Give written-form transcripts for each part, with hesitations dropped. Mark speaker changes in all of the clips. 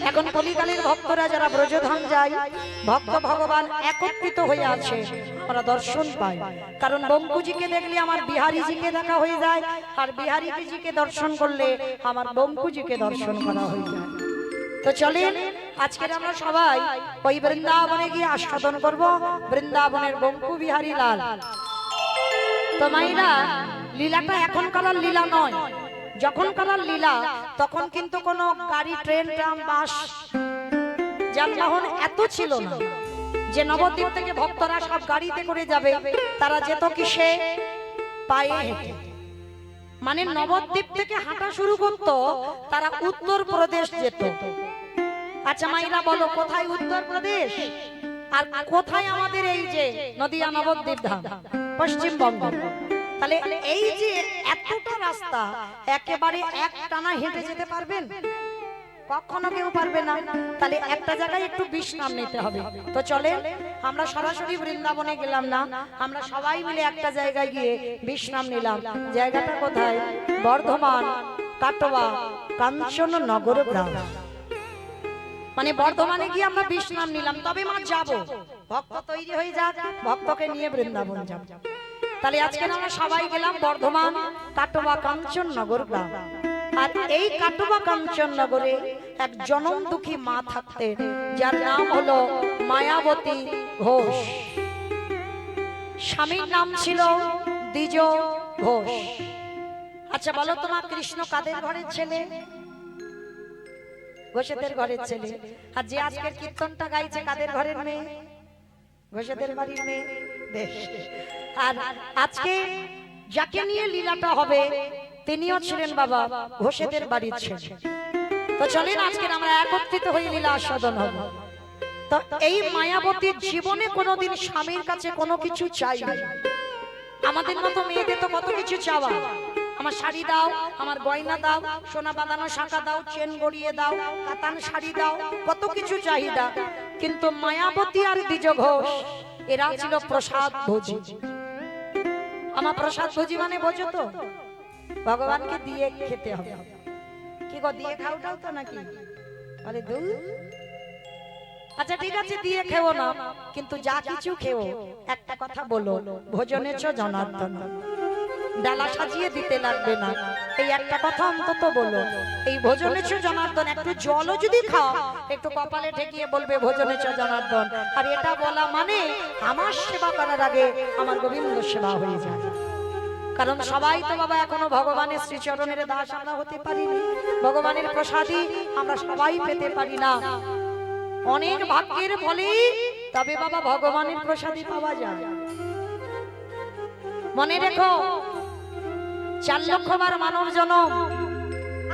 Speaker 1: এখন কলিকালের ভক্তরা যারা ব্রজধাম যায়, ভক্ত ভগবান একত্রিত হয়ে আছে, আমরা দর্শন পাই। কারণ বঙ্কুজিকে দেখলে আমার বিহারীজিকে দেখা হয়ে যায়, আর বিহারীজিকে দর্শন করলে আমার বঙ্কুজিকে দর্শন করা হয়ে যায়। তো চলেন আজকে আমরা সবাই ওই বৃন্দাবনে গিয়ে আস্বাদন করব বৃন্দাবনের বঙ্কু বিহারী লাল। তো মাইরা লীলাটা এখনকার লীলা নয়, যখনকার লীলা তখন কিন্তু কোনো গাড়ি, ট্রেন, ট্রাম, বাস, যানবাহন এত ছিল না যে নবদ্বীপ থেকে ভক্তরা সব গাড়িতে করে যাবে। তারা যেত কিসে? পায়ে হেঁটে। মানে নবদ্বীপ থেকে হাঁটা শুরু করতো, তারা উত্তরপ্রদেশ যেত। আচ্ছা মাইরা বলো, কোথায় উত্তরপ্রদেশ আর কোথায় আমাদের এই যে নদিয়া নবদ্বীপ ধাম? পশ্চিমবঙ্গ। তাহলে এই যে এতটা রাস্তা একেবারে এক টানা হেঁটে যেতে পারবেন? কখনো কেউ পারবে না। তাহলে একটা জায়গায় একটু বিশ্রাম নিতে হবে। তো চলেন আমরা সরাসরি বৃন্দাবনে গেলাম না, আমরা সবাই মিলে একটা জায়গায় গিয়ে বিশ্রাম নিলাম। জায়গাটা কোথায়? বর্ধমান কাটোয়া কাঞ্চননগর গ্রাম। মানে বর্ধমানে গিয়ে আমরা বিশ্রাম নিলাম, তবে মা যাবো, ভক্ত তৈরি হয়ে যাক, ভক্তকে নিয়ে বৃন্দাবন যাব। তাহলে আজকে আমরা সবাই গেলাম বর্ধমান কাটোয়া কাঞ্চননগর গ্রাম। আর এই কাটোয়া কাঞ্চননগরে এক জনম দুঃখী মা থাকতেন, যার নাম হলো মায়াবতী ঘোষ। স্বামীর নাম ছিল দ্বিজ ঘোষ। আচ্ছা বলো তোমার কৃষ্ণ কাদের ঘরের ছেলে? ঘোষেদের ঘরের ছেলে। আর যে আজকের কীর্তনটা গাইছে কাদের ঘরের মেয়ে? ঘোষেদের বাড়ির মেয়ে। বেশ। আর আজকে যাকে নিয়ে লীলাটা হবে তিনিও ছিলেন বাবা ঘোষেদের বাড়ির ছেলে। তো চলেন আজকে আমরা একত্রিত হয়ে লীলা আস্বাদন হব। তো এই মায়াবতীর জীবনে কোনোদিন স্বামীর কাছে কোনো কিছু চাইনি। আমাদের মতো মেয়েদের তো কত কিছু চাওয়া, আমার শাড়ি দাও, আমার গয়না দাও, সোনা বাঁধানো শাঁখা দাও, চেন গড়িয়ে দাও, কাতান শাড়ি দাও, কত কিছু চাহিদা। কিন্তু মায়াবতী আর দ্বিজ ঘোষ এরা ছিল প্রসাদ ভোজী। আমার প্রসাদ ভোজী মানে বোঝো তো, ভগবানকে দিয়ে খেতে হবে। কি গো দিয়ে খাওটাও তো নাকি? আরে দূর। আচ্ছা ঠিক আছে দিয়ে খেও না, কিন্তু যা কিছু খেও একটা কথা বলো, ভোজনেছ জনার্দন। ডালা সাজিয়ে দিতে লাগবে না, এই একটা কথা অন্তত বলো, এই ভোজনেছ জনার্দন। একটু জলও যদি খাও একটু কপালে ঠেকিয়ে বলবে ভোজনেছ জনার্দন। আর এটা বলা মানে আমার সেবা করার আগে আমার গোবিন্দ সেবা হয়ে যায়। কারণ সবাই তো বাবা এখনো ভগবানের শ্রীচরণের দাস আমরা হতে পারিনি, ভগবানের প্রসাদী আমরা সবাই পেতে পারি না। অনেক ভাগ্যের ফলে তবে বাবা ভগবানের প্রসাদী পাওয়া যায়। মনে রেখো 4 লক্ষ বার মানব জনম,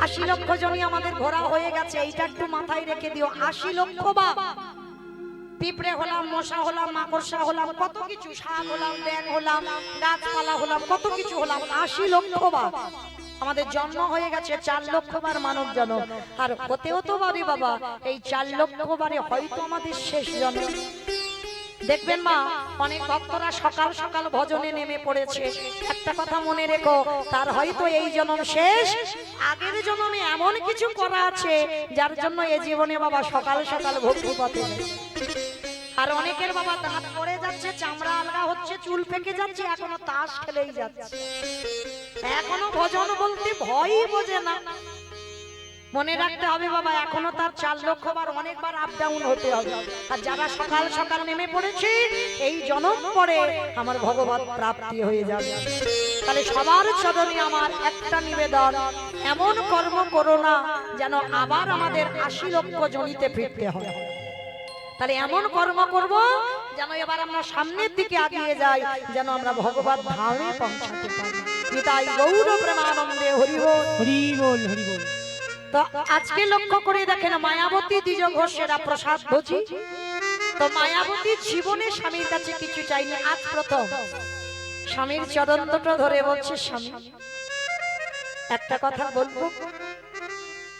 Speaker 1: 80 লক্ষ জনই আমাদের ঘোরা হয়ে গেছে, এইটা একটু মাথায় রেখে দিও। 80 লক্ষ বার পিঁপড়ে হলাম, মশা হলাম, মাকড়সা হলাম, কত কিছু, শাক হলাম, ব্যাঙ হলাম, গাছপালা হলাম, কত কিছু হলাম। 80 লক্ষ বার আমাদের জন্ম হয়ে গেছে, 4 লক্ষ বার মানব জন্ম। আর হতেও তো পারে বাবা এই 4 লক্ষ বারে হয়তো আমাদের শেষ জন্ম। দেখবেন মা অনেক ভক্তরা সকাল সকাল ভজনে নেমে পড়েছে, একটা কথা মনে রেখো, তার হয়তো এই জন্ম শেষ, আগের জন্মে এমন কিছু করা আছে যার জন্য এই জীবনে বাবা সকাল সকাল ভক্তি পথে। আর অনেকের বাবা দাঁত পড়ে যাচ্ছে, চামড়া আলগা হচ্ছে, চুল পেকে যাচ্ছে, এখনো তাস খেলেই যাচ্ছে, এখনো ভজন বলতে ভয়ই বোঝে না। মনে রাখতে হবে বাবা এখনো তার 4 লক্ষ বার অনেকবার আপ ডাউন হতে হবে। আর যারা সকাল সকাল নেমে পড়েছে এই জন্ম পরে আমার ভগবত প্রাপ্তি হয়ে যাবে। তাহলে সবার চরণে আমার একটা নিবেদন, এমন কর্ম করো না যেন আবার আমাদের 80 লক্ষ জনিতে ফিরতে হয়। তাহলে এমন কর্ম করব যেন এবার আমরা সামনের দিকে এগিয়ে যাই, যেন আমরা ভগবত ধামে পৌঁছাতে পারি। নিতাই গৌর প্রেমানন্দে হরি বল হরি বল হরি বল। তো আজকে লক্ষ্য করে দেখেন মায়াবতী দ্বিজ ঘোষেরা প্রসাদ ভোজী। তো মায়াবতী জীবনে স্বামীর কাছে কিছু চাইনি, আজ প্রথম স্বামীর চরণ দুটো ধরে বলছে স্বামী একটা কথা বলবো।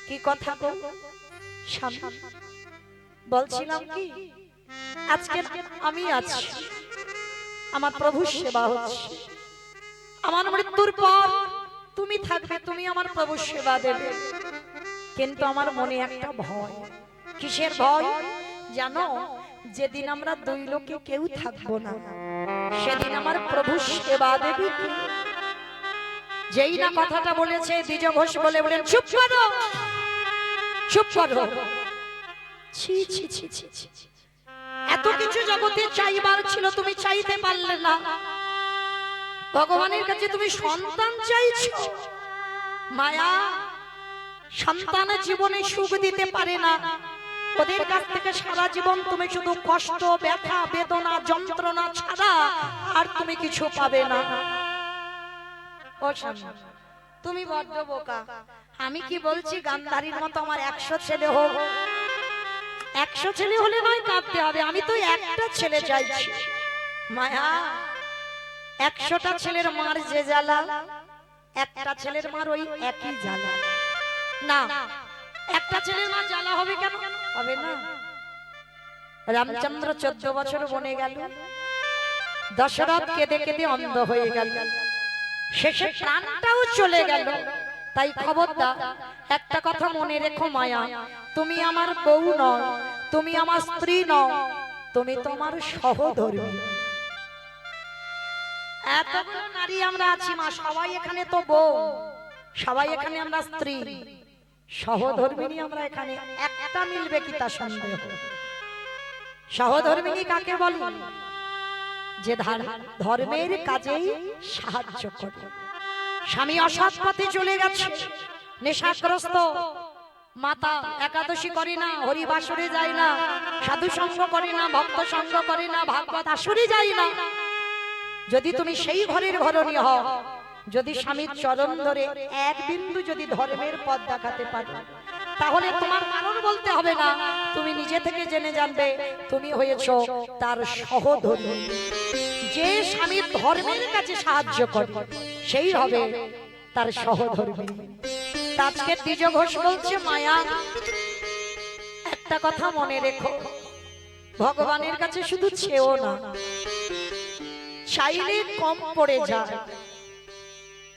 Speaker 1: কি কথা গো? স্বামী বলছিলাম কি আজকে আমি আছি, আমার প্রভুর সেবা হচ্ছে, আমার মৃত্যুর পর তুমি থাকবে, তুমি আমার প্রভুর সেবা দেবে, কিন্তু আমার মনে একটা ভয়, কিসের ভয় জানো? যেদিন আমরা দুই লোকে কেউ থাকবো না, সেদিন আমার প্রভু সেবা দেবী কে? যেই না কথাটা বলেছে দ্বিজ ঘোষ বলে বলেন, চুপ করো, চুপ করো। ছি ছি ছি ছি ছি, এত কিছু জগতে চাইবার ছিল, তুমি চাইতে পারলে না। ভগবানের কাছে তুমি সন্তান চাইছো। মায়া, সন্তানের জীবনে সুখ দিতে পারে না। ওদের কাছ থেকে সারা জীবন তুমি শুধু কষ্ট, ব্যথা, বেদনা, যন্ত্রণা ছাড়া আর তুমি কিছু পাবে না। ও স্বামী, তুমি বড্ড বোকা। আমি কি বলছি গান্ধারীর মতো আমার 100 ছেলে হোক। 100 ছেলে হলে নয় কাঁদতে হবে, আমি তো একটা ছেলে চাইছি। মায়া, 100টা ছেলের মার যে জ্বালা, একটা ছেলের মার ওই একই জ্বালা। না, একটা ছেলের মার জ্বালা হবে কেন? হবে না। রামচন্দ্র 14 বছর বনে গেল, দশরথ কেঁদে কেঁদে অন্ধ হয়ে গেল, শেষে প্রাণটাও চলে গেল। তাই খবরদার একটা কথা মনে রেখো মায়া, তুমি আমার বউ নও, তুমি আমার স্ত্রী নও, তুমি তোমার সহধর্মী। এতগুলো নারী আমরা আছি মা, সবাই এখানে তো বউ, সবাই এখানে আমরা স্ত্রী, সহধর্মিনী আমরা এখানে। একটা মিলবে কি তা সন্দেহ। সহধর্মিনী কাকে বলে? যে ধর্মের কাজেই সাহায্য করে। স্বামী অসৎ পথে চলে গেছে, নেশাগ্রস্ত, মাতা একাদশী করে না, হরিবাসরে যায় না, সাধু সঙ্গ করে না, ভক্ত সঙ্গ করে না, ভাগবত আসরে যায় না। যদি তুমি সেই ঘরের ঘরণী হও, যদি স্বামীর চরণ ধরে এক বিন্দু যদি ধর্মের পথ দেখাতে পারো, তাহলে তোমার কারণ বলতে হবে না, তুমি নিজে থেকে জেনে জানবে তুমি হয়েছো তার সহধর্মী। যে স্বামীর ধর্মের কাছে সাহায্য করে সেই হবে তার সহধর্মী। আজকে দ্বিজ ঘোষ বলছে মায়া, একটা কথা মনে রেখো, ভগবানের কাছে শুধু চেয়েও না, চাইলে কম পড়ে যায়,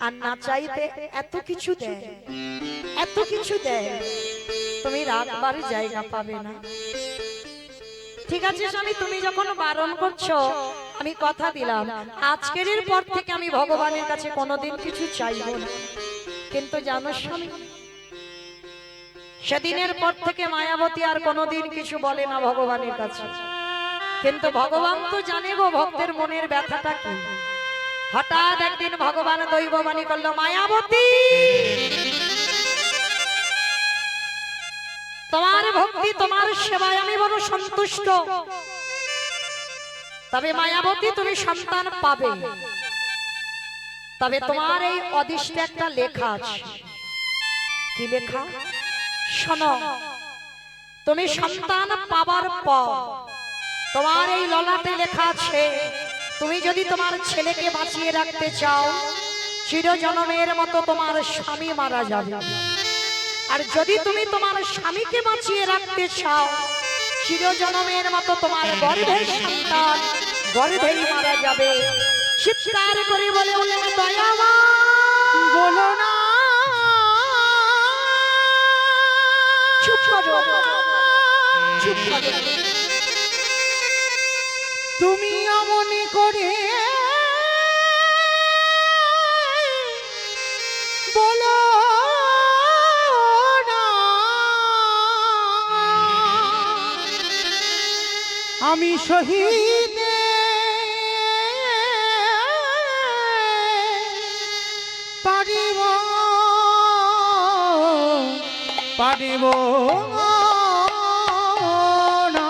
Speaker 1: আর না চাইতে এত কিছু দেয়, এত কিছু দেয়, তুমি রাখবার জায়গা পাবে না। ঠিক আছে স্বামী, তুমি যখন বারণ করছো, আমি কথা দিলাম আজকের পর থেকে আমি ভগবানের কাছে কোনোদিন কিছু চাইব না। কিন্তু জানো স্বামী, সেদিনের পর থেকে মায়াবতী আর কোনোদিন কিছু বলে না ভগবানের কাছে। কিন্তু ভগবান তো জানে গো ভক্তের মনের ব্যথাটা কি। হঠাৎ একদিন ভগবান দৈববাণী করলো, মায়াবতী, তোমার ভক্তি, তোমার সেবায় আমি বড় সন্তুষ্ট, তবে মায়াবতী তুমি সন্তান পাবে, তবে তোমার এই অদৃষ্টে একটা লেখা আছে। কি লেখা? শোনো, তুমি সন্তান পাবার পর তোমার এই ললাটে লেখা আছে, তুমি যদি তোমার ছেলেকে বাঁচিয়ে রাখতে চাও, চিরজন্মের মতো তোমার স্বামী মারা যাবে। আর যদি তুমি তোমার স্বামীকে বাঁচিয়ে রাখতে চাও, চিরজন্মের মতো তোমার গর্ভের সন্তান গর্ভেই মারা যাবে। চিৎকার করে বলে বলেন, দয়ামা বলো না, চুপ করো, চুপ করো। তুমি অমনি করে বলো না, আমি শহীদ পারিব পারিব না।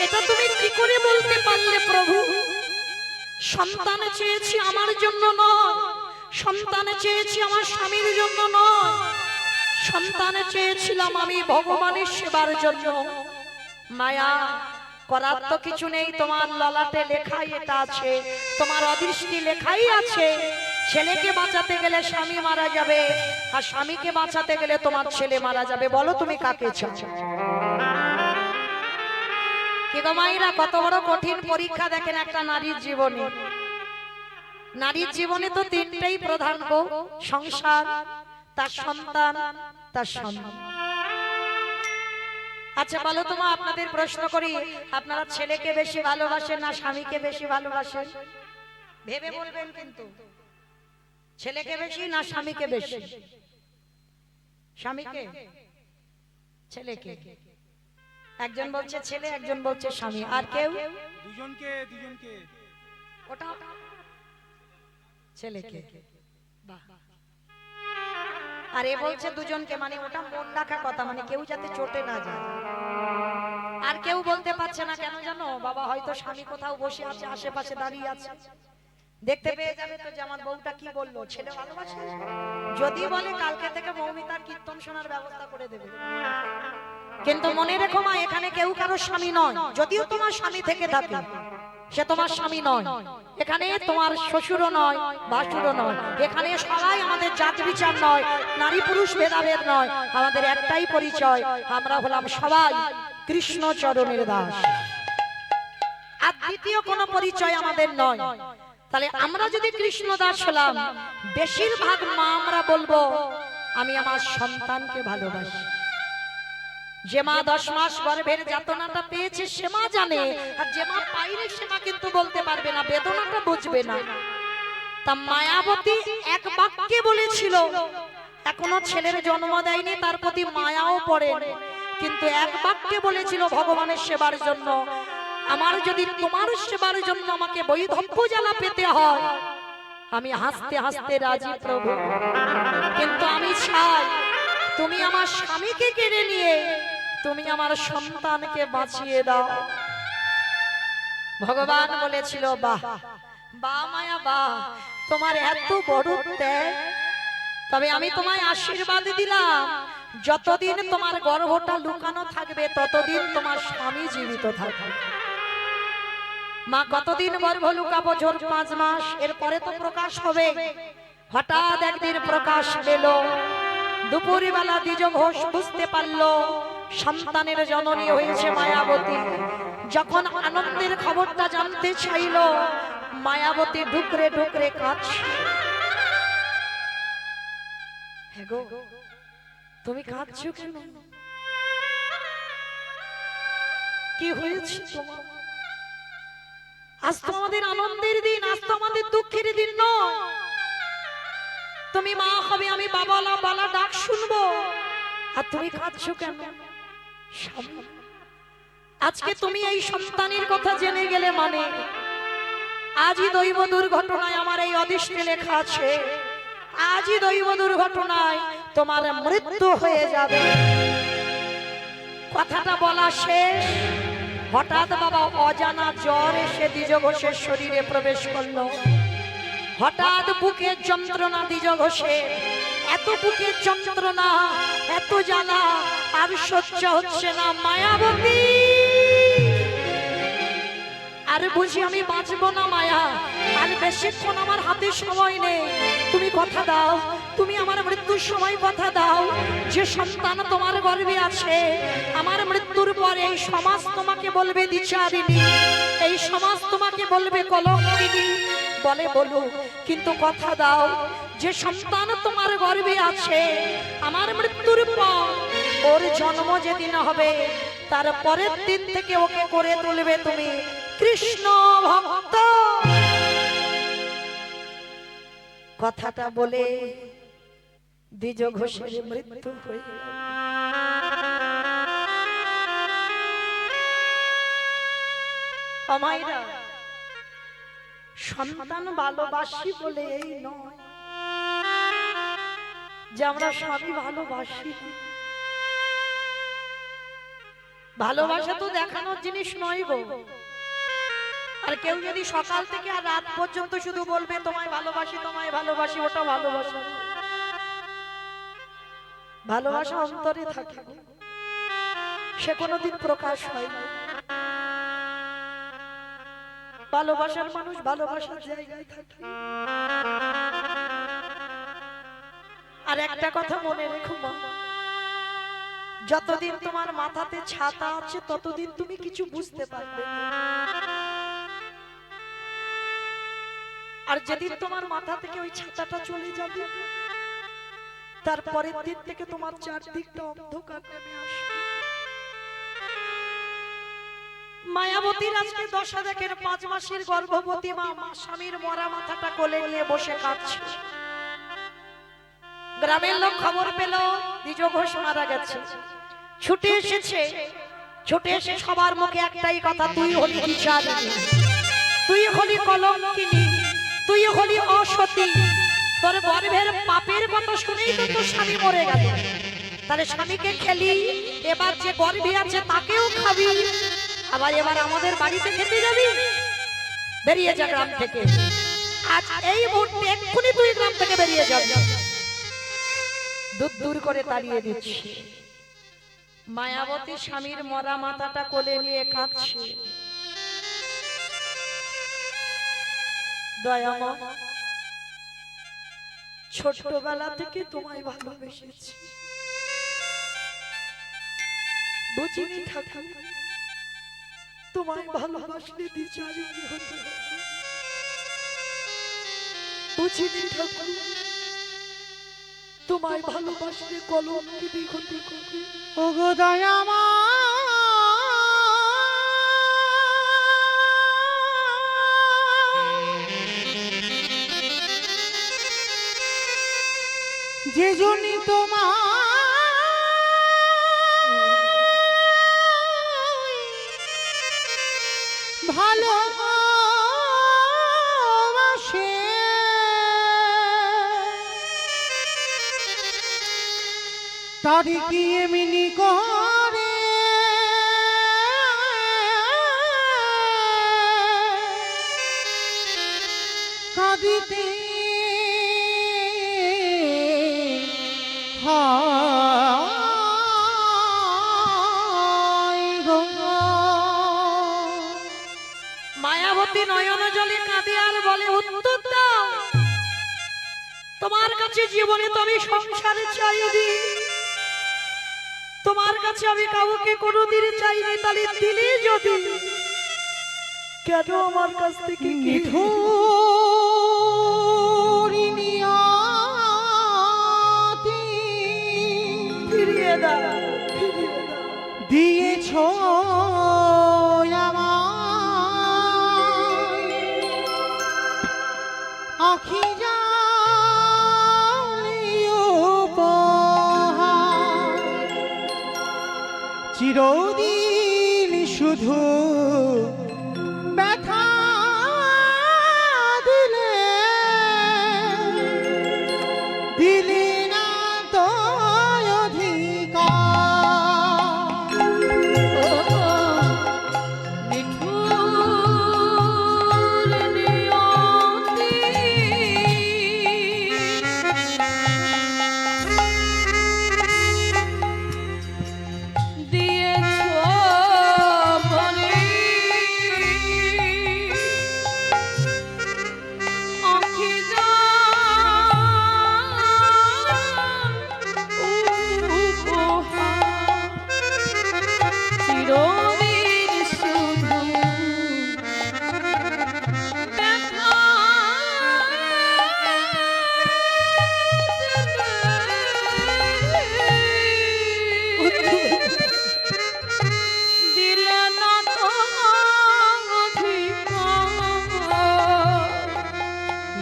Speaker 1: এটা তুমি কি করে বলতে পারলে প্রভু? সন্তান চেয়েছি আমার জন্য নয়, সন্তান চেয়েছি আমার স্বামীর জন্য নয়, সন্তান চেয়েছিলাম আমি ভগবানের সেবার জন্য। মায়া, করার তো কিছু নেই, তোমার ললাটে লেখাই এটা আছে, তোমার অদৃষ্টি লেখাই আছে। ছেলেকে বাঁচাতে গেলে স্বামী মারা যাবে, আর স্বামীকে বাঁচাতে গেলে তোমার ছেলে মারা যাবে। বলো তুমি কাকে চাও? কি গো মায়েরা, কত বড় কঠিন পরীক্ষা দেখেন একটা নারীর জীবনে। নারীর জীবনে তো তিনটেই প্রধান গো, সংসার, তার সন্তান, তার স্বামী। আচ্ছা বলো তো মা, আপনাদের প্রশ্ন করি, আপনারা ছেলেকে বেশি ভালোবাসেন না স্বামীকে বেশি ভালোবাসেন? ভেবে বলবেন কিন্তু। ছেলেকে বেশি না স্বামীকে বেশি? স্বামীকে? ছেলেকে? একজন বলছে ছেলে, একজন বলছে স্বামী, আর কেউ?
Speaker 2: দুজনকে দুজনকে।
Speaker 1: ওটা ছেলেকে। বাহ। আর এ বলছে দুজনকে, মানে ওটা মন রাখা কথা, মানে কেউ যাতে চটে না যায়। আর কেউ বলতে পারছে না, কেন জানো বাবা? হয়তো স্বামী কোথাও বসে আছে, আশেপাশে দাঁড়িয়ে আছে, দেখতে পেয়ে যাবে তো যে আমার বউটা কি বললো, ছেলে ভালোবাসে। যদি বলে কালকে থেকে মৌমিতার কীর্তন শোনার ব্যবস্থা করে দেবে। কিন্তু মনে রেখো মা, এখানে কেউ কারো স্বামী নয়। যদিও তোমার স্বামী থেকে থাকে, সে তোমার স্বামী নয়। এখানে তোমার শ্বশুরও নয়, ভাসুরও নয়। এখানে সবাই আমাদের জাত বিচার নয়, নারী পুরুষ ভেদাভেদ নয়। আমাদের একটাই পরিচয়, আমরা হলাম সবাই কৃষ্ণ চরণের দাস। আর দ্বিতীয় কোনো পরিচয় আমাদের নয়। তাহলে আমরা যদি কৃষ্ণ দাস হলাম, বেশিরভাগ মা আমরা বলবো আমি আমার সন্তানকে ভালোবাসি। যে মা 10 মাস গর্ভের যাতনাটা পেয়েছে সে মা জানে, আর যে মা পাইনি সে মা কিন্তু বলতে পারবে না, বেদনাটা বুঝবে না। তা মায়াবতী এক বাক্যে বলেছিল, এখনো ছেলের জন্ম দেয়নি, তার প্রতি মায়াও পড়ে, কিন্তু এক বাক্যে বলেছিল ভগবানের সেবার জন্য, আমার যদি তোমার সেবার জন্য আমাকে বৈধব্য জ্বালা পেতে হয়, আমি হাসতে হাসতে রাজি প্রভু, কিন্তু আমি চাই তুমি আমার স্বামীকে কেড়ে নিয়ে তুমি আমার সন্তানকে বাঁচিয়ে দাও। ভগবান বলেছিল, বাহ বাহ মায়া বাহ, তোমার এত বড় ত্যাগ। তবে আমি তোমায় আশীর্বাদ দিলাম, যতদিন তোমার গর্ভটা লুকানো থাকবে ততদিন তোমার স্বামী জীবিত থাকবে। মা কতদিন গর্ভ লুকাবো? জোর 5 মাস, এরপরে তো প্রকাশ হবে। হঠাৎ একদিন প্রকাশ পেল। দুপুরবেলা দ্বিজ ঘোষ বুঝতে পারলো সন্তানের জননী হয়েছে মায়াবতী। যখন আনন্দের খবরটা জানতে চাইল, মায়াবতী ঢুকরে ঢুকরে কাঁদছে। হে গো, তুমি কাঁদছো কেন? কি হয়েছে তোমার? আজ তো আমাদের আনন্দের দিন, আজ তো আমাদের দুঃখের দিন নয়। তুমি মা হবে, আমি বাবালা বালা ডাক শুনবো, আর তুমি কাঁদছো কেন? আজকে তুমি এই সন্তানের কথা জেনে গেলে মানে আজই দৈব দুর্ঘটনায় আমার এই অদৃষ্টে লেখা আছে, আজই দৈব দুর্ঘটনায় তোমার মৃত্যু হয়ে যাবে। কথাটা বলা শেষ, হঠাৎ বাবা অজানা জ্বর এসে দ্বিজ ঘোষের শরীরে প্রবেশ করলো। হঠাৎ বুকের যন্ত্রণা দ্বিজ ঘোষের, এত বুকের যন্ত্রণা, এত জ্বালা আর সহ্য হচ্ছে না। মায়াবতী, আর বুঝি আমি বাঁচবো না মায়া, আর বেশিক্ষণ আমার হাতে সময় নেই। তুমি কথা দাও, তুমি আমার মৃত্যুর সময় কথা দাও, যে সন্তান তোমার গর্ভে আছে আমার মৃত্যুর পরে এই সমাজ তোমাকে বলবে দ্বিচারিণী, এই সমাজ তোমাকে বলবে কলঙ্কিনী। বলে বলো, কিন্তু কথা দাও, যে সন্তান তোমার গর্ভে আছে আমার মৃত্যুর পর ওর জন্ম যেদিন হবে তার পরের দিন থেকে ওকে করে তুলবে তুমি কৃষ্ণ ভক্ত। কথাটা বলে দ্বিজ ঘোষের মৃত্যু হয়ে গেল। আমায়রা সন্তান ভালোবাসি বলে এই নয় যে আমরা স্বামী ভালোবাসি। ভালোবাসা তো দেখানোর জিনিস নয় গো। আর কেউ যদি সকাল থেকে আর রাত পর্যন্ত শুধু বলবে তোমায় ভালোবাসি তোমায় ভালোবাসি, ওটা ভালোবাসা। ভালোবাসা অন্তরে থাকে, সে কোনোদিন প্রকাশ হয় না। ভালোবাসার মানুষ ভালোবাসার জায়গায় থাকে। আর একটা কথা মনে রেখো মা, যতদিন তোমার মাথাতে ছাতা আছে ততদিন তুমি কিছু বুঝতে পারবে না। আর যেদিন তোমার মাথা থেকে ওই ছাতাটা চলে যাবে তারপরের দিন থেকে তোমার চারদিকটা অন্ধকার নেমে আসবে। মায়াবতীর আজকে দশা দেখেন 5 মাসের গর্ভবতী মা স্বামীর মরা মাথাটা কোলে নিয়ে বসে কাঁদছে। গ্রামের লোক খবর পেল দ্বিজ ঘোষ মারা গেছে, ছুটে এসেছে। ছুটে এসে সবার মুখে একটাই কথা, তুই হলি বিচারিণী, তুই হলি কলঙ্কিনী, তুই হলি অসতী। তোর গর্ভের পাপের কথা শুনেই তো তোর স্বামী মরে গেল, তাহলে স্বামীকে খেলি, এবার যে গর্ভে আছে তাকেও খাবি, আবার এবার আমাদের বাড়িতে খেতে যাবি। বেরিয়ে যা গ্রাম থেকে, আজ এই মুহূর্তে এক্ষুনি তুই গ্রাম থেকে বেরিয়ে যাবি। দূর দূর করে তাড়িয়ে দিচ্ছি। মায়াবতী স্বামীর মরা মাথাটা কোলে নিয়ে কাঁদছে। দয়ামা, ছোটবেলা থেকে তোমায় ভালোবেসেছি, বুঝিনি ঠাকুর তোমায় ভালোবাসলে বিচারিণী হতে হবে। বুঝিনি ঠাকুর তোমায় ভালোবাসলে কলঙ্কিনী হতে হবে।
Speaker 3: ওগো দয়ামা, যে জনি তোমার ভালোবাসে, তারি কি এমনি করে কাঁদিতে
Speaker 1: মায়াবতী নয়ন জলে কাঁদে আর বলে, উত্তর দাও, তোমার কাছে জীবনে তো আমি সংসারে চাইনি, তোমার কাছে আমি কাউকে কোনোদিন চাইনি, তাহলে দিলে যদি কেন আমার কাছ থেকে ফিরিয়ে দাও,
Speaker 3: দিয়েছ আখি জালিও চিরদিন শুধু ব্যথা দিলে, দিলে না তো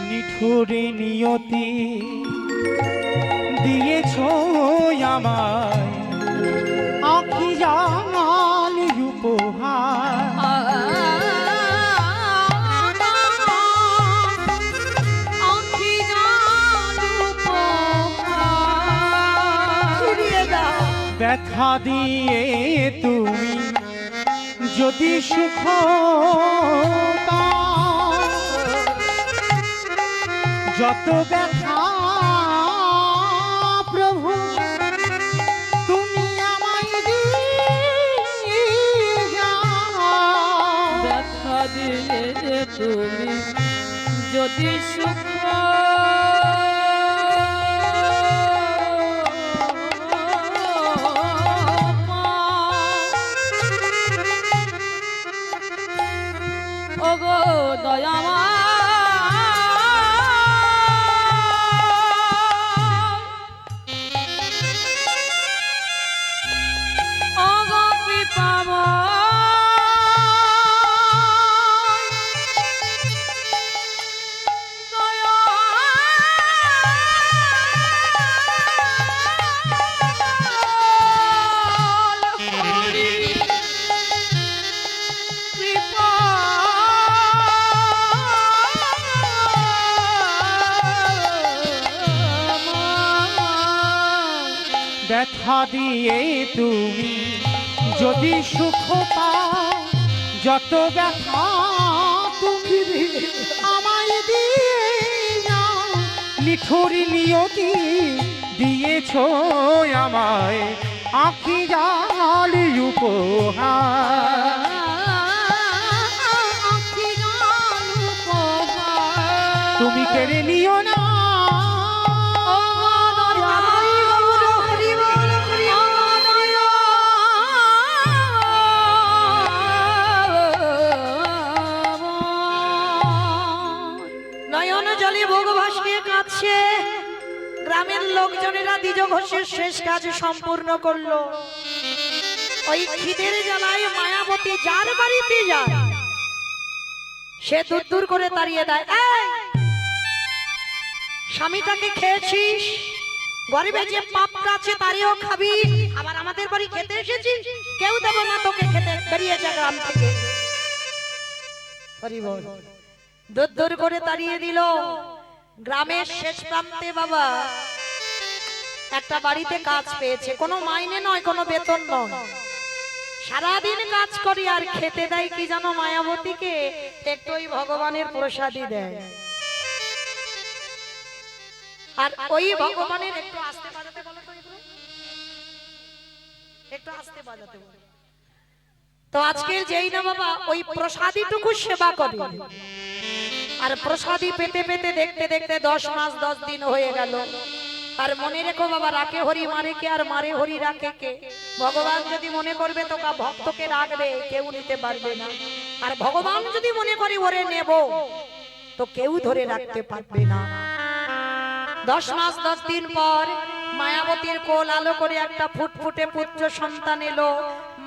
Speaker 3: নিঠুরে নিয়তি দিয়েছ আমায় আখি জালি উপহার, ব্যথা দিয়ে তুমি যদি সুখ যত ব্যথা প্রভু তুমি আমায় দিয়ে যাও,
Speaker 1: ব্যথা দিয়ে তুমি যদি সুখ ওগো দয়ামা, ওগো কৃপাময়,
Speaker 3: ব্যথা দিয়ে তুমি যদি সুখ পাও, যত ব্যথা তুমি আমায় দিয়ে যাও, নিঠুর নিয়তি দিয়েছ আমায় আঁখি জাল উপহার। তুমি কেড়ে নিও না
Speaker 1: নয়ন জলে ভোগ ভাসিয়ে কাঁদছে। গ্রামের লোকজনেরা দ্বিজ ঘোষের শেষ কাজ সম্পূর্ণ করলো। ওই খিদের জ্বালায় মায়াবতী যার বাড়িতে যায় সে দূর দূর করে তাড়িয়ে দেয়, এই, স্বামীটাকে খেয়েছিস, গরিবে যে পাপটা আছে তারিও খাবি, আবার আমাদের বাড়ি খেতে এসেছিস, কেউ দেবো না তোকে খেতে, বেরিয়ে যা গ্রাম থেকে। হরি বল। দূর দূর করে তাড়িয়ে দিল। গ্রামের শেষ প্রান্তে বাবা একটা বাড়িতে কাজ পেয়েছে, কোনো মাইনে নয়, কোনো বেতন নয়, সারাদিন কাজ করি আর খেতে দেয় কি জানো মায়াবতীকে, একটু ওই ভগবানের প্রসাদই দেয়। আর ওই ভগবানের একটু আস্তে বাজাতে বলো তো, একটু আস্তে বাজাতে বলো। তো আজকে যেই না বাবা ওই প্রসাদীটুকু সেবা করে, আর প্রসাদী পেতে পেতে দেখতে দেখতে 10 মাস 10 দিন হয়ে গেল। আর মনে রেখো বাবা, রাখে হরি মারে কে, আর মারে হরি রাখে কে। ভগবান যদি মনে করবে তোকা ভক্তকে রাখবে, কেউ নিতে পারবে না। আর ভগবান যদি মনে করে ওরে নেব, তো কেউ ধরে রাখতে পারবে না। 10 মাস 10 দিন পর মায়াবতীর কোল আলো করে একটা ফুটফুটে পুত্র সন্তান এলো।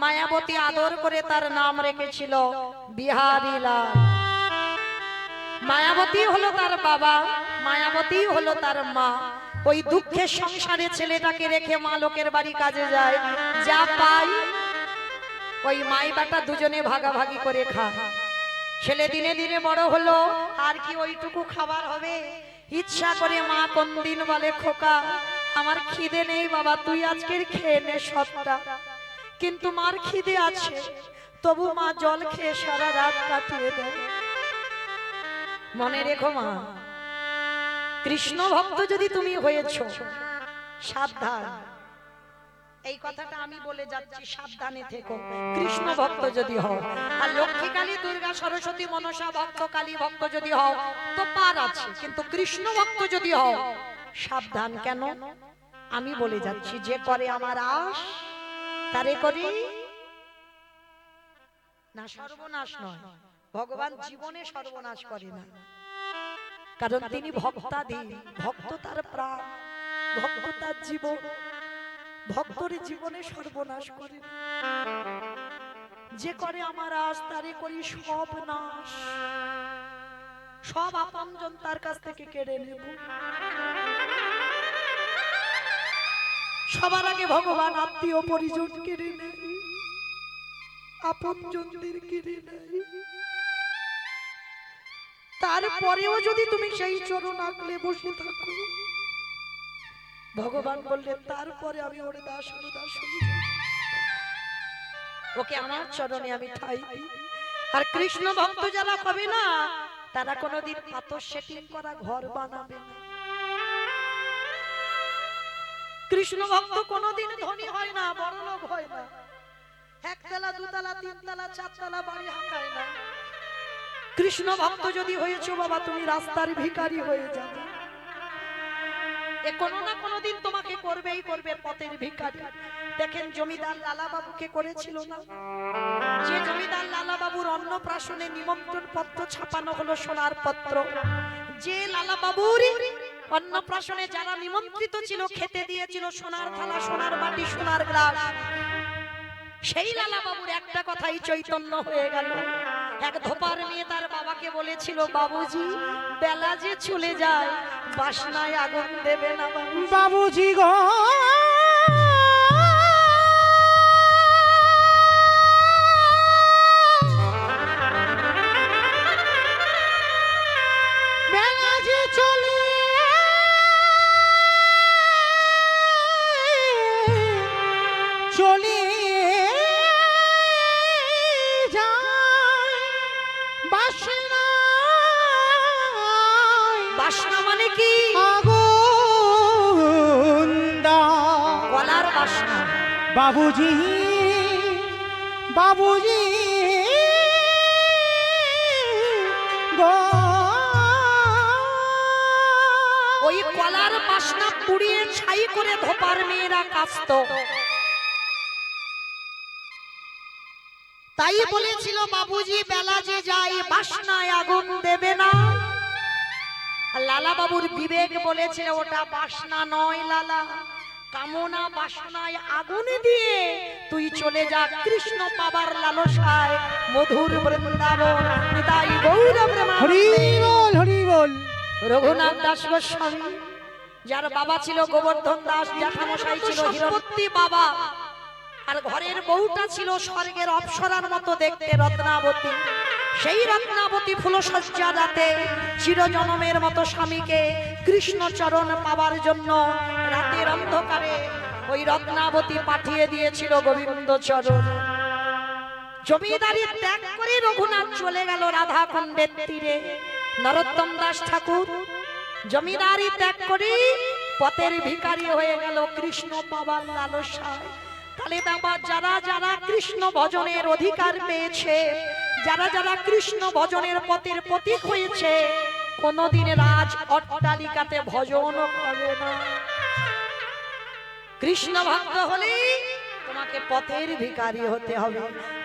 Speaker 1: মায়াবতী আদর করে তার নাম রেখেছিল বিহারীলাল। মায়াবতী হলো তার বাবা, মায়াবতী হলো তার মা। ওই দুঃখের সংসারে ছেলেটাকে রেখে মা লোকের বাড়ি কাজে যায়, যা পাই ওই মাই বাটা দুজনে ভাগাভাগি করে খায়। ছেলে দিনে দিনে বড় হলো, আর কি ওইটুকু খাবার হবে? ইচ্ছা করে মা কোন দিন বলে, খোকা আমার খিদে নেই বাবা, তুই আজকের খেয়ে নে সবটা। কিন্তু মার খিদে আছে, তবু মা জল খেয়ে সারা রাত কাটিয়ে দেয়। মনে রেখো মা, কৃষ্ণ ভক্ত যদি তুমি হয়েছো, সাবধান। এই কথাটা আমি বলে যাচ্ছি, সাবধানে থেকো। কৃষ্ণ ভক্ত যদি হও, আর লক্ষ্মী কালী দুর্গা সরস্বতী মনসা ভক্ত কালী ভক্ত যদি হও তো পার আছে, কিন্তু কৃষ্ণ ভক্ত যদি হও সাবধান। কেন আমি বলে যাচ্ছি, যে করে আমার আশ তারে করি না সর্বনাশ নয়। ভগবান জীবনে সর্বনাশ করে না, কারণ তিনি ভক্তাধীন। ভক্ত তার প্রাণ, ভক্ত তার জীবন, ভক্তর জীবনে সর্বনাশ করে না। যে করে আমার আশ তারে করি সব নাশ, সব আপনজন তার কাছ থেকে কেড়ে নেব। সবার আগে ভগবান আত্মীয় পরিজন কেড়ে নেয়, আপনজনদের কেড়ে নেয়। তারপরেও যদি তুমি সেই চরণ আগলে বসে থাকো, ভগবান বললেন তারপরে আমি ওর দাস ওকে আমার চরণে আমি ঠাই দিই। আর কৃষ্ণ ভক্ত যারা হবে না, তারা কোনোদিন পাথর সেটিং করা ঘর বানাবে না। কৃষ্ণ ভক্ত কোনোদিন ধনী হয় না, বড় লোক হয় না, একতলা দুতলা তিনতলা চারতলা বাড়ি হাঁকায় না। কৃষ্ণ ভক্ত যদি হয়েছো বাবা, তুমি রাস্তার ভিখারি হয়ে যাবে। এ কোনো না কোনোদিন তোমাকে করবেই করবে পথের ভিখারি। দেখেন জমিদার লালা বাবুকে করেছিল না? যে জমিদার লালা বাবুর অন্নপ্রাশনে নিমন্ত্রণ পত্র ছাপানো হলো সোনার পত্র, যে লালা বাবুর অন্নপ্রাশনে যারা নিমন্ত্রিত ছিল খেতে দিয়েছিল সোনার থালা, সোনার বাটি, সোনার গ্লাস, সেই লালা বাবুর একটা কথাই চৈতন্য হয়ে গেল। এক ধোপার মেয়ে তার বাবাকে বলেছিল, বাবুজি বেলা যে চলে যায়, বাসনায় আগুন দেবে না
Speaker 3: বাবুজি গো। বেলা যে চলে
Speaker 1: কি
Speaker 3: আগুন দাও
Speaker 1: গলার বাসনা।
Speaker 3: বাবুজি বাবুজি গো
Speaker 1: ওই কলার বাসনা পুড়িয়ে ছাই করে ধোপার মেয়েরা কাঁচত। তাই বলেছিল বাবুজি বেলা যে যায় বাসনায় আগুন দেবে না। আর লালা বাবুর বিবেক বলেছিল ওটা বাসনা নয় লালা, কামনা বাসনায় আগুন দিয়ে তুই চলে যা কৃষ্ণ পাবার লালসায় মধুর বৃন্দাবন তাই গৌর
Speaker 3: হরি
Speaker 1: প্রেমানন্দে।
Speaker 3: বল হরি বল।
Speaker 1: রঘুনাথ দাস গোস্বামী যার বাবা ছিল গোবর্ধন দাস, জ্যাঠামশাই ছিল হিরণপতি বাবা, আর ঘরের বউটা ছিল স্বর্গের অপ্সরার মতো দেখতে রত্নাবতী। সেই রত্নাবতী ফুলসজ্জা রাতে চিরজনমের মতো স্বামীকে কৃষ্ণচরণ পাবার জন্য রাতের অন্ধকারে ওই রত্নাবতী পাঠিয়ে দিয়েছিল গোবিন্দচরণ। জমিদারি ত্যাগ করে রঘুনাথ চলে গেল রাধাকুণ্ডের তীরে। নরোত্তম দাস ঠাকুর জমিদারি ত্যাগ করে পথের ভিখারি হয়ে গেল কৃষ্ণ পাবার লালসায়। তাহলে বাবা যারা যারা কৃষ্ণ ভজনের অধিকার পেয়েছে, যারা যারা কৃষ্ণ ভজনের পথের প্রতীক হয়েছে, কোনদিন রাজ অট্টালিকাতে ভজন করে না। কৃষ্ণ ভক্ত হলে তোমাকে পথের ভিখারি হতে হবে।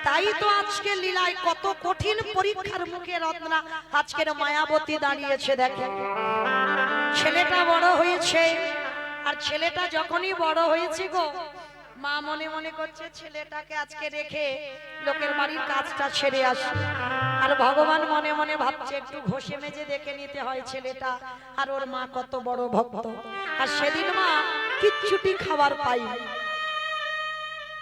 Speaker 1: তাই তো আজকে লীলায় কত কঠিন পরীক্ষার মুখে রত্না আজকের মায়াবতী দাঁড়িয়েছে। দেখে ছেলেটা বড় হয়েছে, আর ছেলেটা যখনই বড় হয়েছে গো মা মনে মনে করছে ছেলেটাকে আজকে রেখে লোকের বাড়ির কাজটা ছেড়ে আসে। আর ভগবান মনে মনে ভাবছে একটু ঘষে মেজে দেখে নিতে হয় ছেলেটা আর ওর মা কত বড় ভক্ত। আর সেদিন মা কিচ্ছুটি খাবার পাই,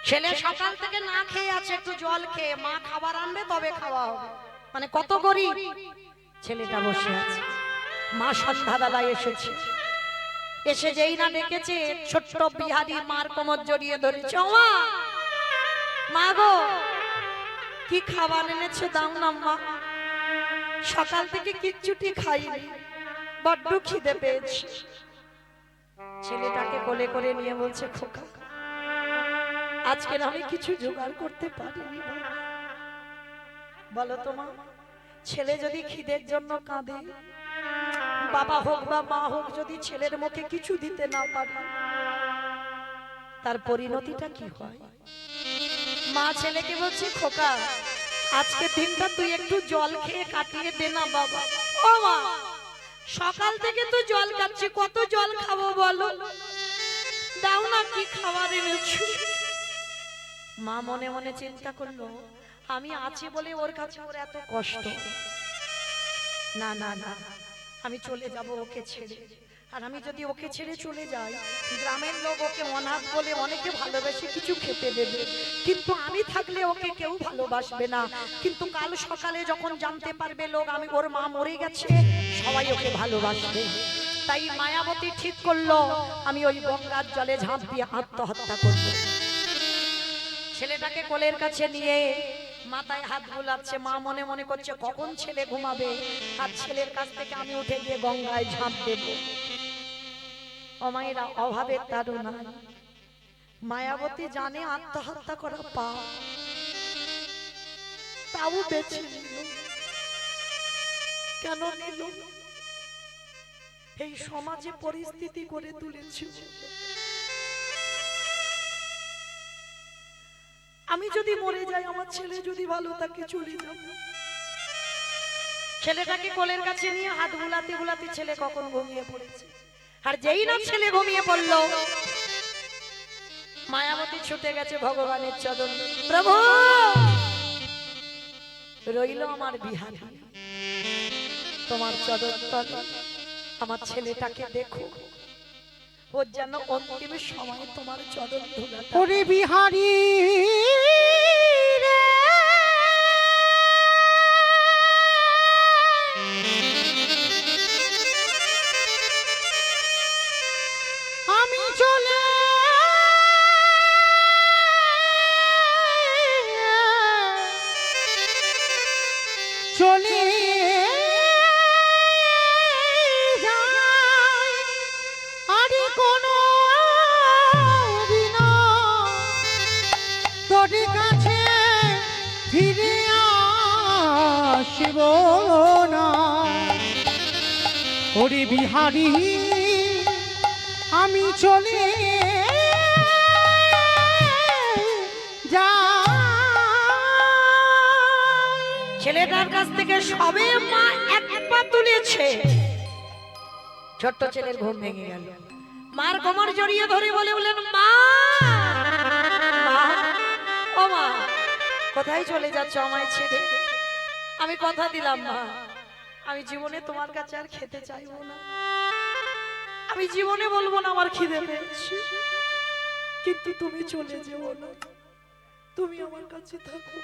Speaker 1: ছেলে সকাল থেকে না খেয়ে আছে, একটু জল খেয়ে মা খাবার আনবে তবে খাওয়া হবে। মানে কত গরিব। ছেলেটা বসে আছে, মা সন্ধ্যা দাদা এসেছে, এসে যেই না ডেকেছে ছোট্ট বিহারি মার কোমর জড়িয়ে ধরেছে। ও মা, মা গো কি খাবার এনেছে দাও না মা, সকাল থেকে কিচ্ছুটি খাইনি, বড্ড খিদে পেয়েছে। ছেলেটাকে কোলে করে নিয়ে বলছে খোকা আজকে আমি কিছু জোগাড় করতে পারিনি, বলো তো মা, ছেলে যদি খিদের জন্য কাঁদে, বাবা হোক বা মা হোক যদি ছেলের মুখে কিছু দিতে না পারে তার পরিণতিটা কি হয়? মা ছেলেকে বলছে খোকা আজকে দিনটা তুই একটু জল খেয়ে কাটিয়ে দে না বাবা। ও মা, সকাল থেকে তো জল খাচ্ছি, কত জল খাবো বলো, দাও না কি খাবার এনেছো। মা মনে মনে চিন্তা করলো আমি আছি বলে ওর কাছে ওর এত কষ্ট, না না না আমি চলে যাব ওকে ছেড়ে। আর আমি যদি ওকে ছেড়ে চলে যাই গ্রামের লোক ওকে অনাথ বলে অনেকে ভালোবেসে কিছু খেতে দেবে, কিন্তু আমি থাকলে ওকে কেউ ভালোবাসবে না। কিন্তু কাল সকালে যখন জানতে পারবে লোক আমি ওর মা মরে গেছে, সবাই ওকে ভালোবাসবে। তাই মায়াবতী ঠিক করলো আমি ওই গঙ্গার জলে ঝাঁপ দিয়ে আত্মহত্যা করব। ছেলেটাকে কোলের কাছে নিয়ে মাথায় হাত বুলাচ্ছে, মা মনে মনে করছে কখন ছেলে ঘুমাবে আর ছেলের কাছ থেকে আমি উঠে গিয়ে গঙ্গায় ঝাঁপ দেব। ও মায়েরা, অভাবের তাড়না, মায়াবতী জানে আত্মহত্যা করা পাপ, তাও বেছে নিল। কেন নিল? এই সমাজে পরিস্থিতি করে তুলেছিল। আমি যদি মরে যাই, আমার ছেলে যদি ভালো থাকে চলে যাব। ছেলেটাকে কোলের কাছে নিয়ে হাত বুলাতে বুলাতে ছেলে কখন ঘুমিয়ে পড়েছে। আর যেই না ছেলে ঘুমিয়ে পড়ল মায়াবতী ছুটে গেছে ভগবানের চরণে। প্রভু, রইল আমার বিহারী, তোমার চরণ তলে আমার ছেলেটাকে দেখো, ওর যেন অন্তিম সময় তোমার চরণ ধুলা।
Speaker 3: ওরে বিহারী রে, আমি চলে চলে যাই কাছে ফিরে আসব না। ওরে বিহারি আমি চলে যাই।
Speaker 1: ছেলেটার কাছ থেকে সবে মা এক পা তুলেছে, ছোট্ট ছেলের ঘুম ভেঙে গেল। মার কোমর জড়িয়ে ধরে বললেন, মা মা, ও মা, কোথায় চলে যাচ্ছ আমায় ছেড়ে? আমি কথা দিলাম মা, আমি জীবনে তোমার কাছে আর খেতে চাইবো না। আমি জীবনে বলবো না আমার খিদে পেয়েছে, কিন্তু তুমি চলে যেও না, তুমি আমার কাছে থাকো।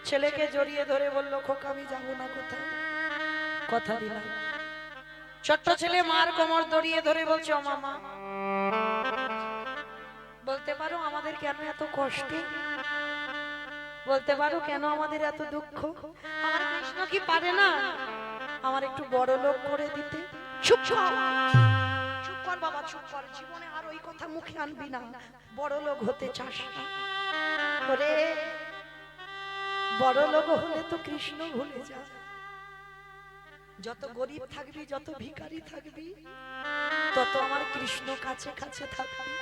Speaker 1: ছেলেকে জড়িয়ে ধরে বলল, খোকা আমি যাব না কোথাও, কথা দিলাম। ছোট্ট ছেলে মার কোমর জড়িয়ে ধরে বলছে, ও মামা, বলতে পারো আমাদের কেন এত কষ্ট? বলতে পারো কেন আমাদের এত দুঃখ? আমার কৃষ্ণ কি পারে না আমার একটু বড় লোক করে দিতে? চুপ কর, চুপ কর বাবা, চুপ কর। জীবনে আর ওই কথা মুখে আনবি না। বড় লোক হতে চাস না? ওরে, বড় লোক হলে তো কৃষ্ণ ভুলে যা। যত গরিব থাকবি, যত ভিখারি থাকবি, তত আমার কৃষ্ণ কাছে কাছে থাকবি।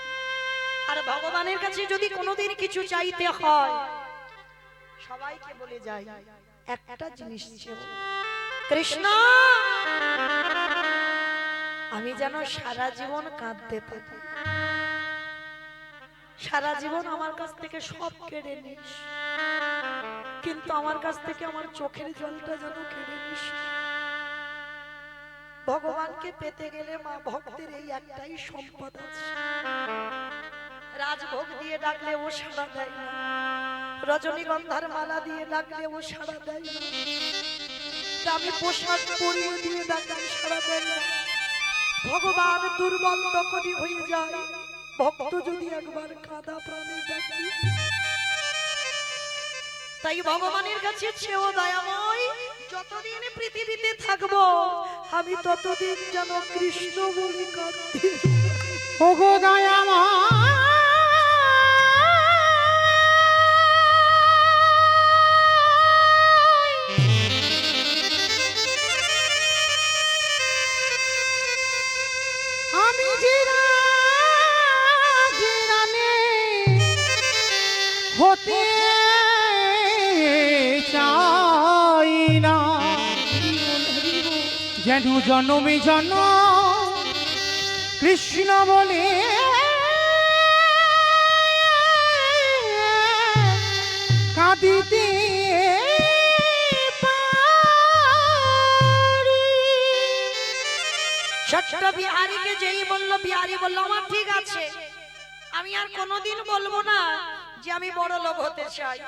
Speaker 1: আর ভগবানের কাছে যদি কোনোদিন কিছু চাইতে হয়, সবাইকে বলে যায় একটা জিনিস চেও, কৃষ্ণ আমি যেন সারা জীবন কাঁদতে পারি, সারা জীবন আমার কাছ থেকে সব কেড়ে নিস, কিন্তু আমার কাছ থেকে আমার চোখের জলটা যেন কেড়ে নিস। ভগবানকে পেতে গেলে মা ভক্তের এই একটাই সম্পদ আছে, রাজভোগ দিয়ে ডাকলে ও সাড়া দেয় না, রজনীগন্ধার মালা দিয়ে ডাকলে ও সাড়া দেয় না, দামি পোশাক পরিয়ে দিয়ে ডাকলে সাড়া দেয় না। ভগবান দুর্বল তখনই হয়ে যায় ভক্ত যদি একবার কাঁদা প্রাণে ডাকে। তাই ভগবানের কাছে চেয়েও দয়াময়, যতদিন পৃথিবীতে থাকবো আমি ততদিন যেন কৃষ্ণ বলে কাঁদতে।
Speaker 3: ওগো দয়াময়, আমি জিরানে হতে চাই না, যেন জনমে জন কৃষ্ণ বলে কাঁদিতে পারি।
Speaker 1: ছোট্ট বিহারীকে যেই বলল, বিহারী বলল, আমার ঠিক আছে, আমি আর কোনোদিন বলবো না যে আমি বড় লোক হতে চাই।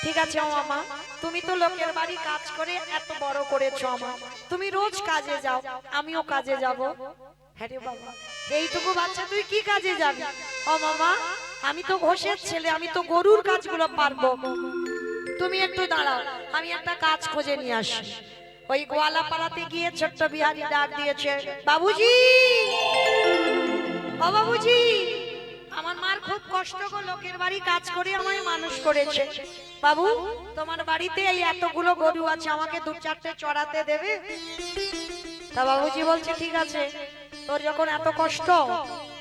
Speaker 1: ঠিক আছে ও মামা, তুমি তো লোকের বাড়ি কাজ করে এত বড় করেছো আমা, তুমি রোজ কাজে যাও, আমিও কাজে যাব। হ্যাঁ রে বাবা, এইটুকু বাচ্চা তুই কি কাজে যাবি? ও মামা, আমি তো ঘোষের ছেলে, আমি তো গরুর কাজগুলো পারবো। তুমি একটু দাঁড়াও, আমি একটা কাজ খুঁজে নিয়ে আসি। ওই গোয়ালা পাড়াতে গিয়ে ছোট্ট বিহারী ডাক দিয়েছে, বাবুজি, ও বাবুজি, আমার মার খুব কষ্ট গো, লোকের বাড়ি কাজ করে আমায় মানুষ করেছে। বাবু, তোমার বাড়িতে এই এতগুলো গরু আছে, আমাকে দু চারটে চড়াতে দেবে? তা বাবুজি বলছে, ঠিক আছে, তোর যখন এত কষ্ট,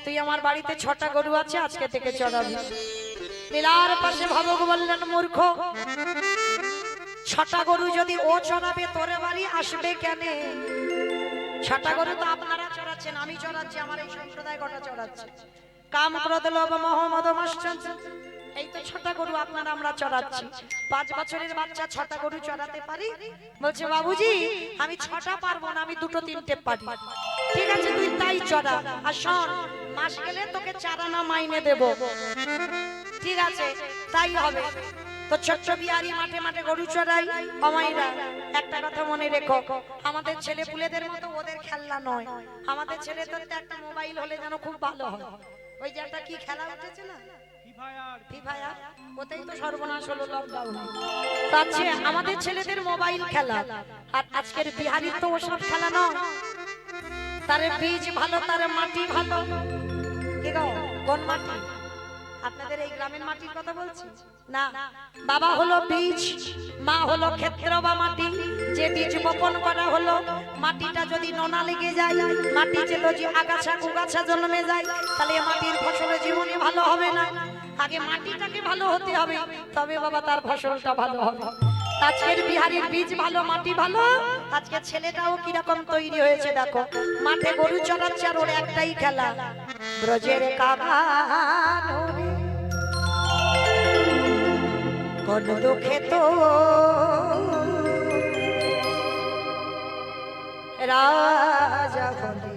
Speaker 1: তুই আমার বাড়িতে 6টা গরু আছে, আজকে থেকে চড়াবি। লীলার পাশে ভাবক বললেন, মূর্খ, 6টা গরু যদি ও চড়াবে, তোর বাড়ি আসবে কেন? 6টা গরু তো আপনারা চড়াচ্ছেন, আমি চড়াচ্ছি, আমার এই সম্প্রদায় কটা চড়াচ্ছে। কাম ক্রোধ লোভ মোহ মদ মাশ্চর্য, এই তো 6টা গরু আপনারা আমরা চড়াচ্ছি। 5 বছরের বাচ্চা 6টা গরু চড়াতে পারি? বলছে, বাবুজি আমি 6টা পারবো না, আমি 2-3টে পারি। ঠিক আছে, তুই তাই চড়া, আর শোন, মাস গেলে তোকে 4 আনা মাইনে দেব। ঠিক আছে, তাই হবে। তো ছোট্ট বিহারী মাঠে মাঠে গরু চড়াই। অমাইরা, একটা কথা মনে রেখো, আমাদের ছেলে পুলেদের মতো ওদের খেলনা নয়, আমাদের ছেলেদের একটা মোবাইল হলে যেন খুব ভালো হয়। ওই যে একটা কি খেলা উঠেছে না, ফ্রি ফায়ার, ওতেই তো সর্বনাশ হলো লকডাউনে। তাচ্ছে আমাদের ছেলেদের মোবাইল খেলা, আর আজকের বিহারীর তো ওসব খেলা নয়। তার বীজ ভালো, তার মাটি ভালো। কি গো, কোন মাটি? আপনাদের এই গ্রামের মাটির কথা বলছি না। বাবা হলো বীজ, মা হলো ক্ষেত্র বা মাটি। যে বীজ বপন করা হলো, মাটিটা যদি নোনা লেগে যায়, মাটি যদি আগাছা কুগাছা জন্মে যায়, তাহলে মাটির ফসলের জীবনে ভালো হবে না। আগে মাটিটাকে ভালো হতে হবে, তবে বাবা তার ফসলটা ভালো হবে। আজকের বিহারীর বীজ ভালো, মাটি ভালো। আজকে ছেলেটাও কিরকম তৈরি হয়েছে দেখো, মাঠে গরু চড়াচ্ছে আর ওর একটাই খেলা, ব্রজের কাকা কোন দুঃখে তো রাজা বলে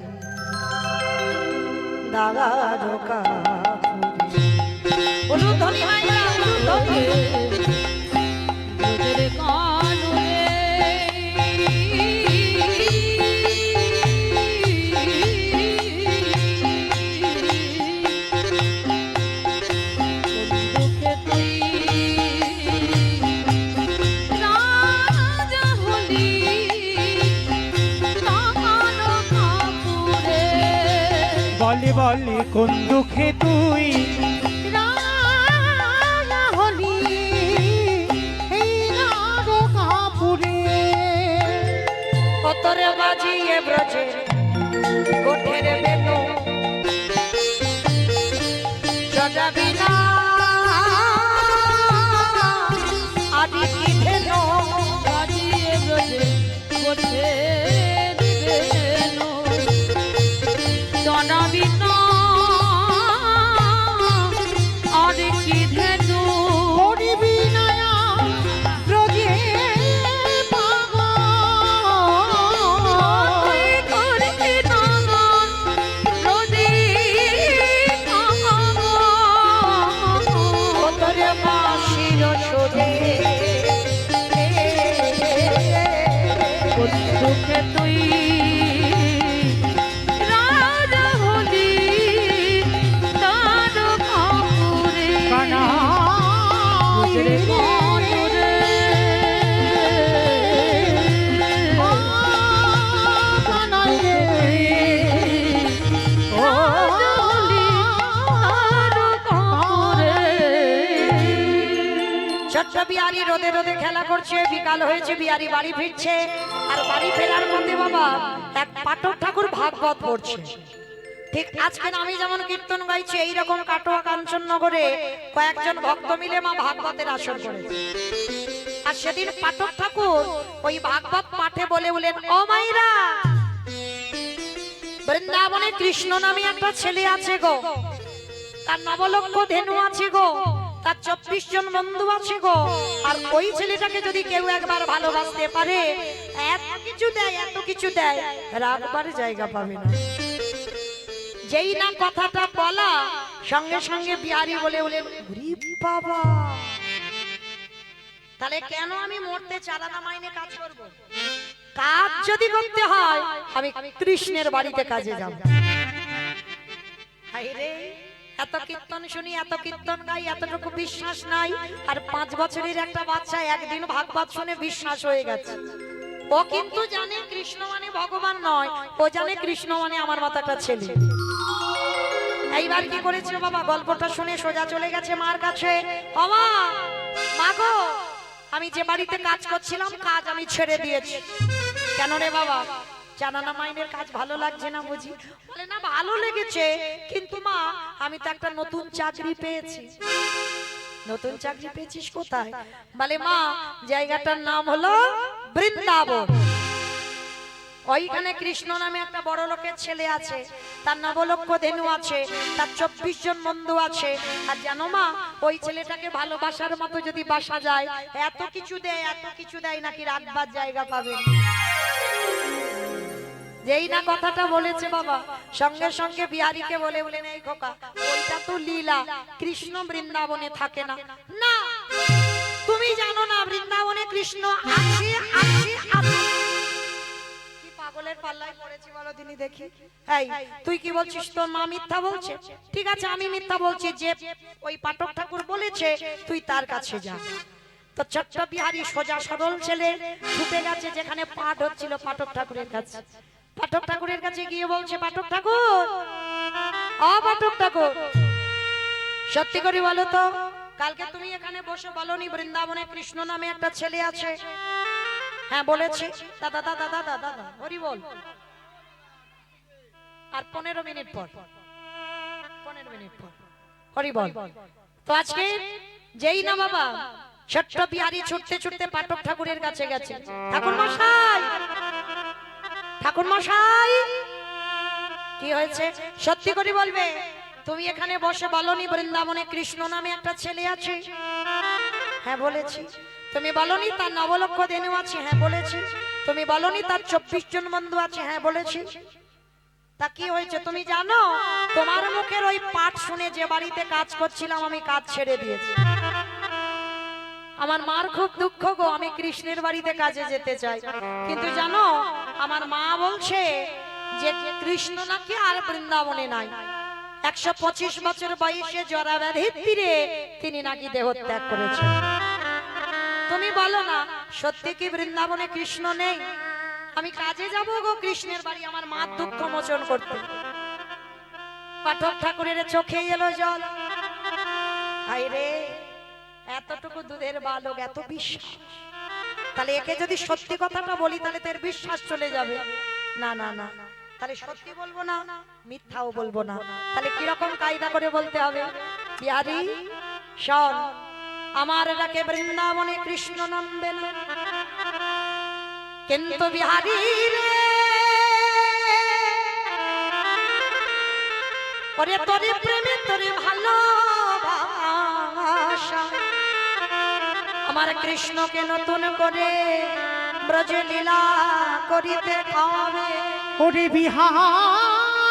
Speaker 1: দাগা ঢোকা উলুধ্বনি হয় না, উলুধ্বনি।
Speaker 3: বলে বলে কোন দুঃখে তুই রাজা হলি এই নরকাপুরে।
Speaker 1: কতরে বাজিয়ে ব্রজে গোঠের বেনু সজাবি না আদি কি ধেনু,
Speaker 4: বাজিয়ে ব্রজে গোঠের বেনু জনাবি না আর কি ধেনু
Speaker 3: করিবি নয়া ব্রজে পাগল।
Speaker 4: করতে নাগন ব্রজে পাগল।
Speaker 1: কতরে বাঁশির সুরে
Speaker 4: কোন দুঃখে তুই রাজা হলি তার কাপুরে
Speaker 3: কানাই রে
Speaker 4: মনরে
Speaker 3: কানাই রে
Speaker 4: রাজা হলি তার কাপুরে।
Speaker 1: ছোট্ট বিহারি রোদে রোদে খেলা করছে, বিকাল হয়েছে, বিহারি বাড়ি ফিরছে। আর বাড়ি ফেরার মধ্যে বাবা এক পাঠক ঠাকুর ভাগবত পড়ছে। ঠিক আজকে আমি যেমন কীর্তন গাইছি, এইরকম কাটোয়া কাঞ্চননগরে কয়েকজন ভক্ত মিলে মা ভাগবতের আসর করেছে। আর সেদিন পাঠক ঠাকুর ওই ভাগবত পাঠে বলে বলেন, ও মাইরা, বৃন্দাবনে কৃষ্ণ নামে একটা ছেলে আছে গো, তার নবলক্ষ ধেনু আছে গো, তার 24 জন বন্ধু আছে গো। আর ওই ছেলেটাকে যদি কেউ একবার ভালোবাসতে পারে, এত কিছু দেয়, এত কিছু দেয়, রাখবার জায়গা পাবে না। যেই না কথাটা বলা, সঙ্গে সঙ্গে বিহারি বলে বলে, ওরে বাবা, তাহলে কেন আমি মরতে চালানা মাইনে কাজ করব? কাজ যদি করতে হয়, আমি কৃষ্ণের বাড়িতে কাজে যাব। হায় রে, এত কীর্তন শুনি, এত কীর্তন গাই, এতটুকু বিশ্বাস নাই। আর 5 বছরের একটা বাচ্চা একদিন ভাগবত শুনে বিশ্বাস হয়ে গেছে। ও কিন্তু জানে কৃষ্ণ মানে ভগবান নয়, ও জানে কৃষ্ণ মানে আমার মাথাটা ছেলে। এইবার কি করেছিল বাবা, গল্পটা শুনে সোজা চলে গেছে মার কাছে। বাবা, মা গো, আমি যে বাড়িতে কাজ করছিলাম, কাজ আমি ছেড়ে দিয়েছি। কেন রে বাবা? জানানা মাইনের কাজ ভালো লাগছে না বুঝি? বলে না, ভালো লেগেছে, কিন্তু মা আমি তো একটা নতুন চাকরি পেয়েছি। নতুন চাকরি পেয়েছিস কোথায়? বলে মা, জায়গাটার নাম হলো বৃন্দাবন। ওইখানে কৃষ্ণ নামে একটা বড় লোকের ছেলে আছে, তার নবলক্ষ ধেনু আছে, তার 24 জন বন্ধু আছে। আর জানো মা, ওই ছেলেটাকে ভালোবাসার মতো যদি বাসা যায়, এত কিছু দেয়, এত কিছু দেয়, নাকি রাখবার জায়গা পাবে। যেই না কথাটা বলেছে বাবা, সঙ্গে সঙ্গে বিহারীকে বলে বলেন, এই খোকা, ওইটা তো লীলা, কৃষ্ণ বৃন্দাবনে থাকে না। না, তুমি জানো না বৃন্দাবনে কৃষ্ণ আছে, আছে, আছে। কি পাগলের পাল্লায় পড়েছি বলো তিনি দেখি। এই তুই কি বলছিস? তোর মা মিথ্যা বলছে? ঠিক আছে, আমি মিথ্যা বলছি। যে ওই পাঠক ঠাকুর বলেছে, তুই তার কাছে যা। তো ছোট্ট বিহারী সোজা সরল ছেলে ছুটে গেছে যেখানে পাঠ হচ্ছিল পাঠক ঠাকুরের কাছে। পাঠক ঠাকুরের কাছে গিয়ে বলছে, পাঠক ঠাকুর, ও পাঠক ঠাকুর, সত্যি করে বলো তো, কালকে তুমি এখানে বসে বলনি বৃন্দাবনে কৃষ্ণ নামে একটা ছেলে আছে? হ্যাঁ বলেছি। দাদা দাদা দাদা দাদা হরি বল। আর 15 মিনিট পর, 15 মিনিট পর হরি বল। তো আজকে যেই না বাবা ছোট্ট বিহারি ছুটতে ছুটতে পাঠক ঠাকুরের কাছে গেছে। ঠাকুর মশাই, ঠাকুর মশাই, কি হয়েছে সত্যি করে বলবে? তুমি এখানে বসে বলনি বৃন্দাবনে কৃষ্ণ নামে একটা ছেলে আছে? হ্যাঁ বলেছি। তুমি বলনি তার 9 লক্ষ দেনু আছে? হ্যাঁ বলেছি। তুমি বলনি তার 24 জন বন্ধু আছে? হ্যাঁ বলেছি। তা কি হয়েছে তুমি জানো? তোমার মুখের ওই পাঠ শুনে যে বাড়িতে কাজ করছিলাম আমি কাজ ছেড়ে দিয়েছি। আমার মার খুব দুঃখ গো, আমি কৃষ্ণের বাড়িতে কাজে যেতে চাই, কিন্তু জানো আমার মা বলছে যে কৃষ্ণ নাকি আর বৃন্দাবনে নাই। 125 বছর বয়সে জরা ব্যাধির তীরে তিনি নাকি দেহত্যাগ করেছেন। তুমি বলো না সত্যি কি বৃন্দাবনে কৃষ্ণ নেই? আমি কাজে যাব গো কৃষ্ণের বাড়ি আমার মার দুঃখ মোচন করতে। পাঠক ঠাকুরের চোখে এলো জল। হায় রে, এতটুকু দুধের বালক, এত বিশ্বাস। তাহলে একে যদি সত্যি কথাটা বলি তাহলে তোর বিশ্বাস চলে যাবে। না না না, তাহলে সত্যি বলবো না, মিথ্যাও বলবো না। তাহলে কিরকম কায়দা করে বলতে হবে? বিহারি শোন, আমার ডাকে বৃন্দাবনে কৃষ্ণ নামবে না, কিন্তু বিহারি রে ওরে তোরে প্রেমে তোরে ভালোবাসা আমার কৃষ্ণকে নতুন করে ব্রজে লীলা করিতে হবে।
Speaker 3: ওরে বিহারি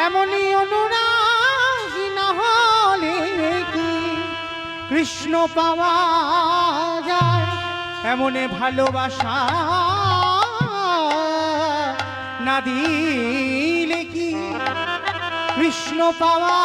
Speaker 3: এমনই অনুরাগী না হলে কি কৃষ্ণ পাওয়া যায়? এমনে ভালোবাসা না দিলে কি কৃষ্ণ পাওয়া